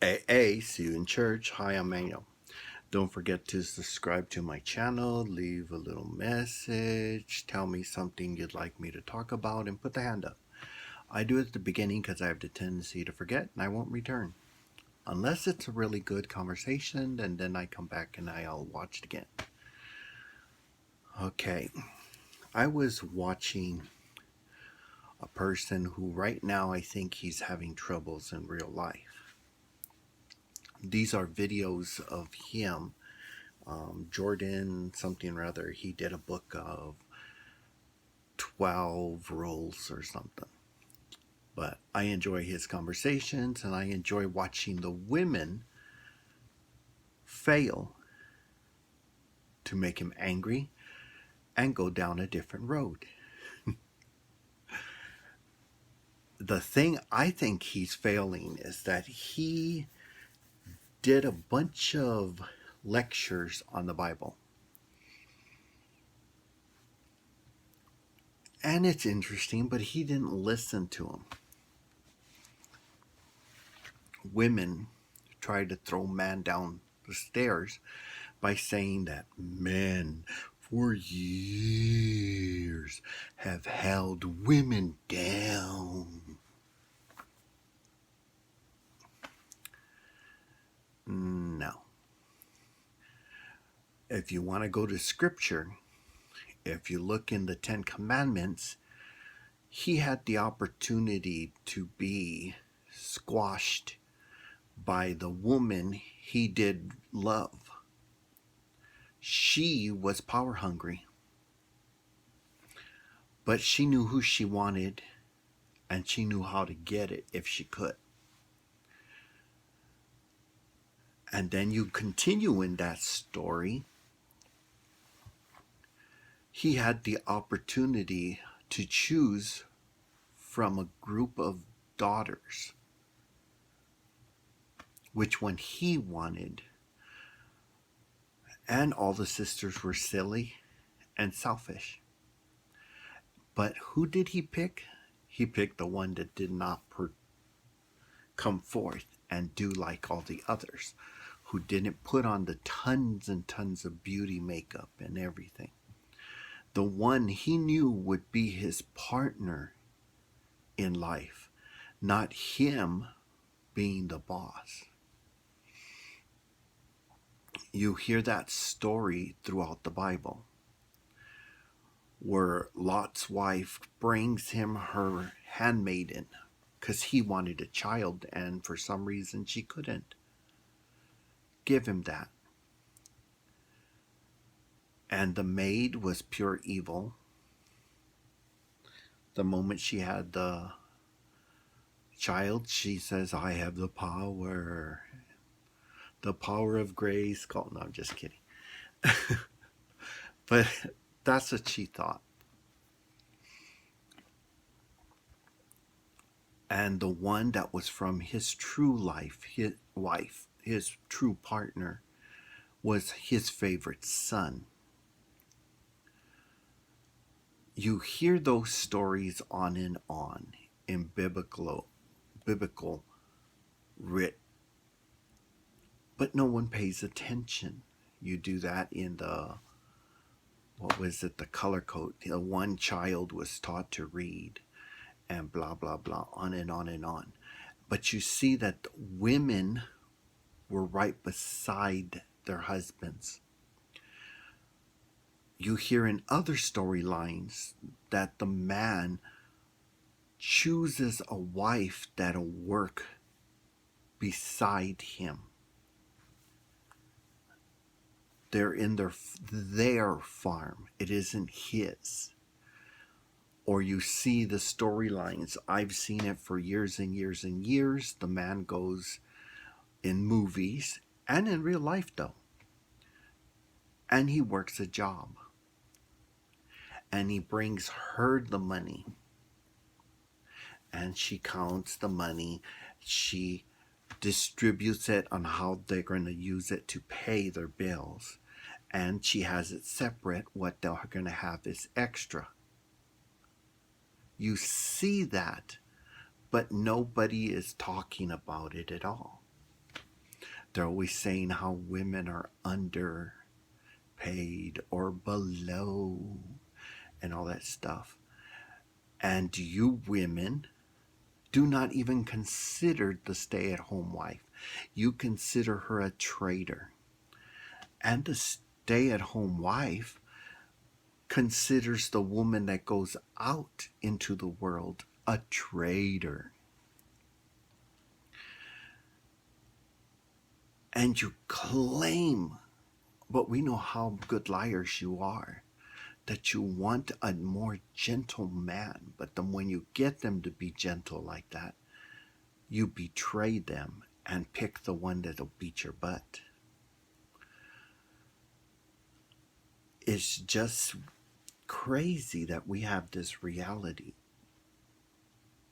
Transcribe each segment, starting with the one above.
AA, see you in church. Hi, I'm Manuel. Don't forget to subscribe to my channel, leave a little message, tell me something you'd like me to talk about, and put the hand up. I do it at the beginning because I have the tendency to forget and I won't return. Unless it's a really good conversation, and then I come back and I'll watch it again. Okay, I was watching a person who right now I think he's having troubles in real life. These are videos of him, Jordan something or other. He did a book of 12 rules or something. But I enjoy his conversations and I enjoy watching the women fail to make him angry and go down a different road. The thing I think he's failing is that he did a bunch of lectures on the Bible. And it's interesting, but he didn't listen to them. Women try to throw man down the stairs by saying that men for years have held women down. No. If you want to go to scripture, if you look in the Ten Commandments, he had the opportunity to be squashed by the woman he did love. She was power hungry, but she knew who she wanted and she knew how to get it if she could. And then you continue in that story. He had the opportunity to choose from a group of daughters which one he wanted. And all the sisters were silly and selfish. But who did he pick? He picked the one that did not come forth and do like all the others, who didn't put on the tons and tons of beauty makeup and everything. The one he knew would be his partner in life, not him being the boss. You hear that story throughout the Bible, where Lot's wife brings him her handmaiden because he wanted a child and for some reason she couldn't give him that. And the maid was pure evil. The moment she had the child, she says, I have the power of grace. No, I'm just kidding. But that's what she thought. And the one that was from his true life, his wife, his true partner, was his favorite son. You hear those stories on and on in biblical writ, but no one pays attention. You do that in the color code. The one child was taught to read and blah, blah, blah, on and on and on. But you see that women were right beside their husbands. You hear in other storylines that the man chooses a wife that'll work beside him. They're in their farm. It isn't his. Or you see the storylines. I've seen it for years and years and years. The man goes in movies and in real life though, and he works a job. And he brings her the money. And she counts the money. She distributes it on how they're going to use it to pay their bills. And she has it separate. What they're going to have is extra. You see that, but nobody is talking about it at all. They're always saying how women are underpaid or below and all that stuff. And you women do not even consider the stay at home wife. You consider her a traitor. And the stay at home wife considers the woman that goes out into the world a traitor. And you claim, but we know how good liars you are, that you want a more gentle man, but then when you get them to be gentle like that, you betray them and pick the one that'll beat your butt. It's just crazy that we have this reality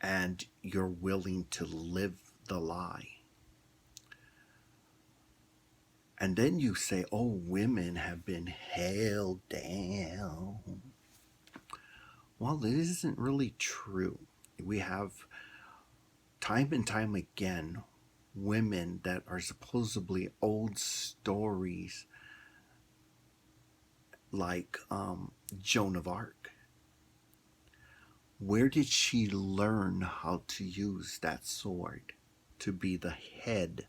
and you're willing to live the lie. And then you say, oh, women have been held down. Well, it isn't really true. We have time and time again women that are supposedly old stories like Joan of Arc. Where did she learn how to use that sword to be the head?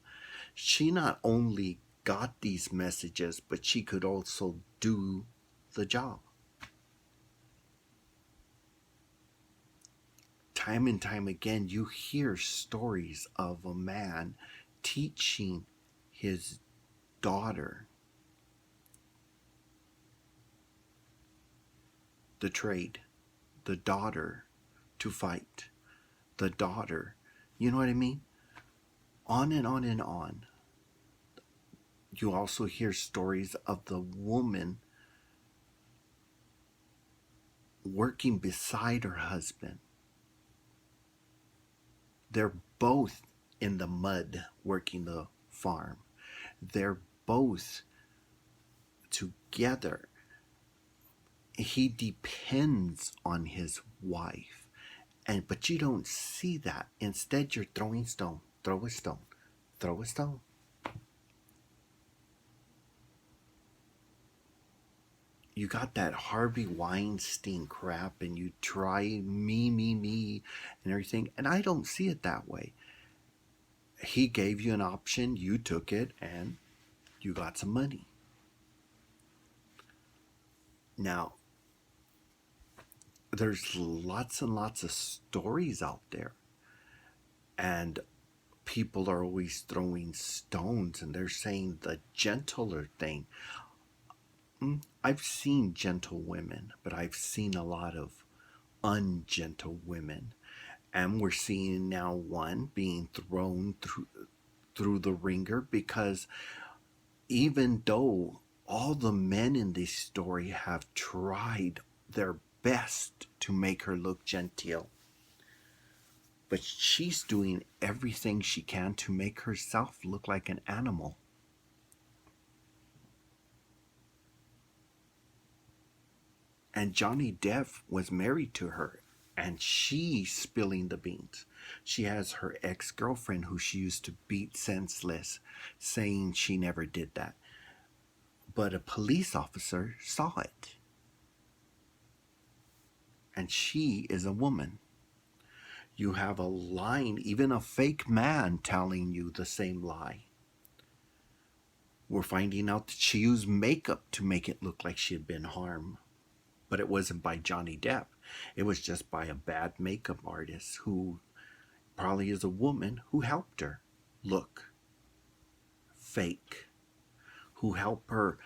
She not only got these messages, but she could also do the job. Time and time again, you hear stories of a man teaching his daughter the trade, the daughter to fight, the daughter, you know what I mean? On and on and on. You also hear stories of the woman working beside her husband. They're both in the mud working the farm. They're both together. He depends on his wife. But you don't see that. Instead, you're throwing stone. Throw a stone. Throw a stone. You got that Harvey Weinstein crap and you try me and everything. And I don't see it that way. He gave you an option, you took it, and you got some money. Now, there's lots and lots of stories out there. And people are always throwing stones and they're saying the gentler thing. I've seen gentle women, but I've seen a lot of ungentle women. And we're seeing now one being thrown through the ringer because even though all the men in this story have tried their best to make her look genteel, but she's doing everything she can to make herself look like an animal. And Johnny Depp was married to her, and she's spilling the beans. She has her ex-girlfriend who she used to beat senseless, saying she never did that. But a police officer saw it. And she is a woman. You have a line, even a fake man telling you the same lie. We're finding out that she used makeup to make it look like she had been harmed. But it wasn't by Johnny Depp. It was just by a bad makeup artist who probably is a woman who helped her look fake, who helped her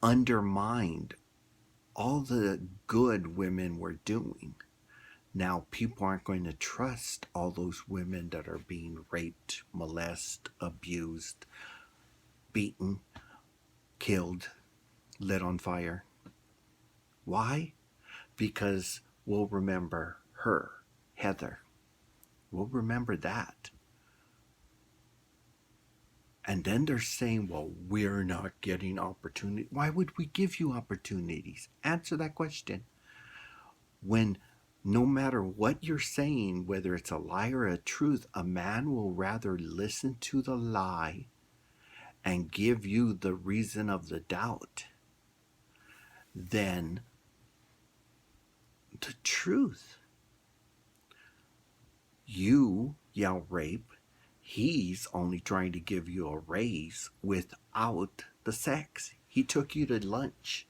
undermine all the good women were doing. Now people aren't going to trust all those women that are being raped, molested, abused, beaten, killed, lit on fire. Why? Because we'll remember her, Heather. We'll remember that. And then they're saying, well, we're not getting opportunity. Why would we give you opportunities? Answer that question. When no matter what you're saying, whether it's a lie or a truth, a man will rather listen to the lie and give you the reason of the doubt than the truth. You yell rape, he's only trying to give you a raise without the sex. He took you to lunch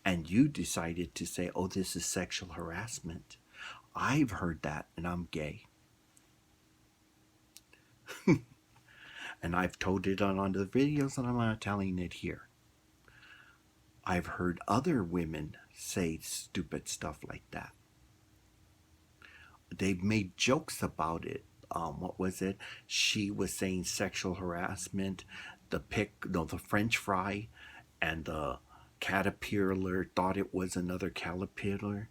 and you decided to say, oh, this is sexual harassment. I've heard that, and I'm gay. And I've told it on the videos, and I'm not telling it here. I've heard other women say stupid stuff like that. They've made jokes about it. What was it? She was saying sexual harassment. The French fry, and the caterpillar thought it was another caterpillar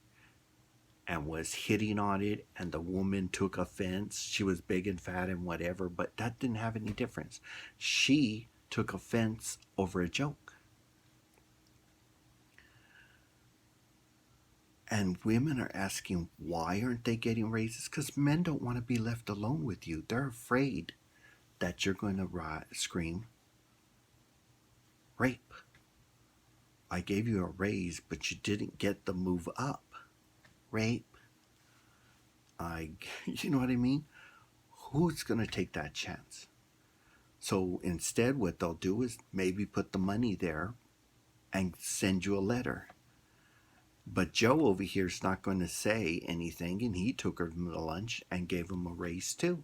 and was hitting on it, and the woman took offense. She was big and fat and whatever, but that didn't have any difference. She took offense over a joke. And women are asking, why aren't they getting raises? Because men don't want to be left alone with you. They're afraid that you're going to scream, rape. I gave you a raise, but you didn't get the move up. Rape. You know what I mean? Who's going to take that chance? So instead, what they'll do is maybe put the money there and send you a letter. But Joe over here is not going to say anything, and he took her to lunch and gave him a raise too.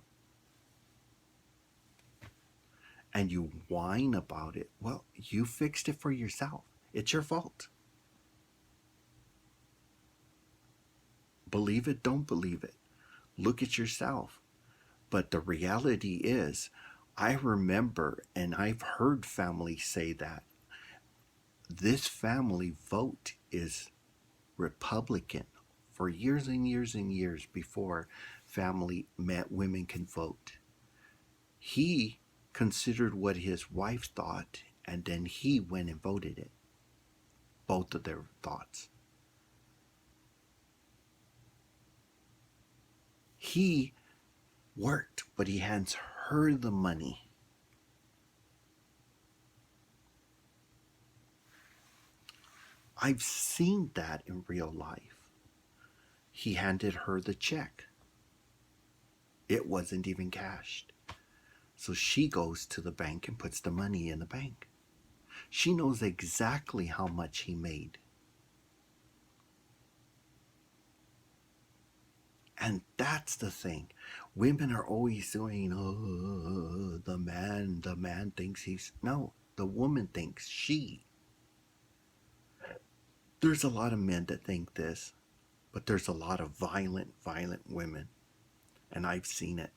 And you whine about it. Well, you fixed it for yourself. It's your fault. Believe it, don't believe it. Look at yourself. But the reality is, I remember, and I've heard families say that this family vote is Republican for years and years and years before women can vote. He considered what his wife thought, and then he went and voted it. Both of their thoughts. He worked, but he hands her the money. I've seen that in real life. He handed her the check. It wasn't even cashed. So she goes to the bank and puts the money in the bank. She knows exactly how much he made. And that's the thing. Women are always saying, oh, the man thinks he's... No, the woman thinks she. There's a lot of men that think this, but there's a lot of violent women. And I've seen it.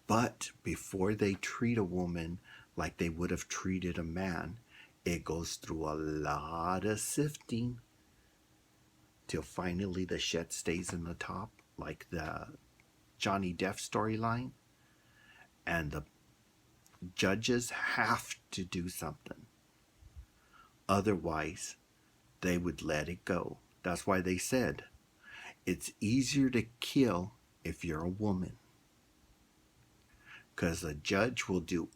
But before they treat a woman like they would have treated a man, it goes through a lot of sifting till finally the shit stays in the top, like the Johnny Depp storyline. And the judges have to do something. Otherwise, they would let it go. That's why they said, it's easier to kill if you're a woman. Because a judge will do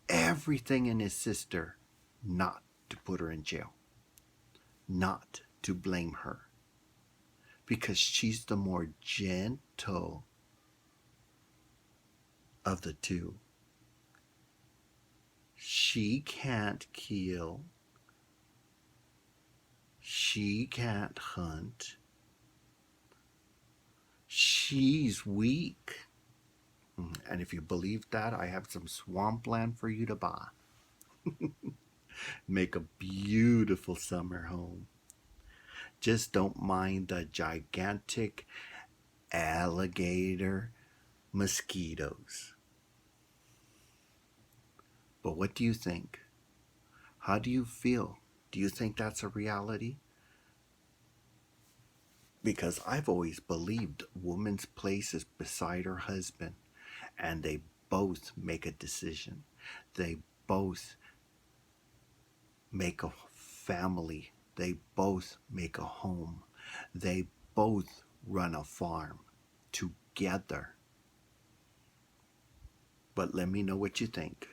everything in his sister not to put her in jail. Not to blame her. Because she's the more gentle of the two. She can't kill. She can't hunt. She's weak. And if you believe that, I have some swampland for you to buy. Make a beautiful summer home. Just don't mind the gigantic alligator mosquitoes. But what do you think? How do you feel? Do you think that's a reality? Because I've always believed a woman's place is beside her husband, and they both make a decision. They both make a family. They both make a home. They both run a farm together. but let me know what you think.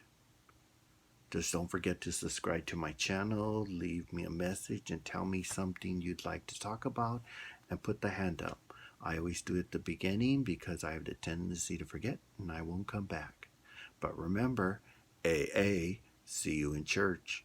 Just don't forget to subscribe to my channel, leave me a message, and tell me something you'd like to talk about, and put the hand up. I always do it at the beginning because I have the tendency to forget and I won't come back. But remember, AA, see you in church.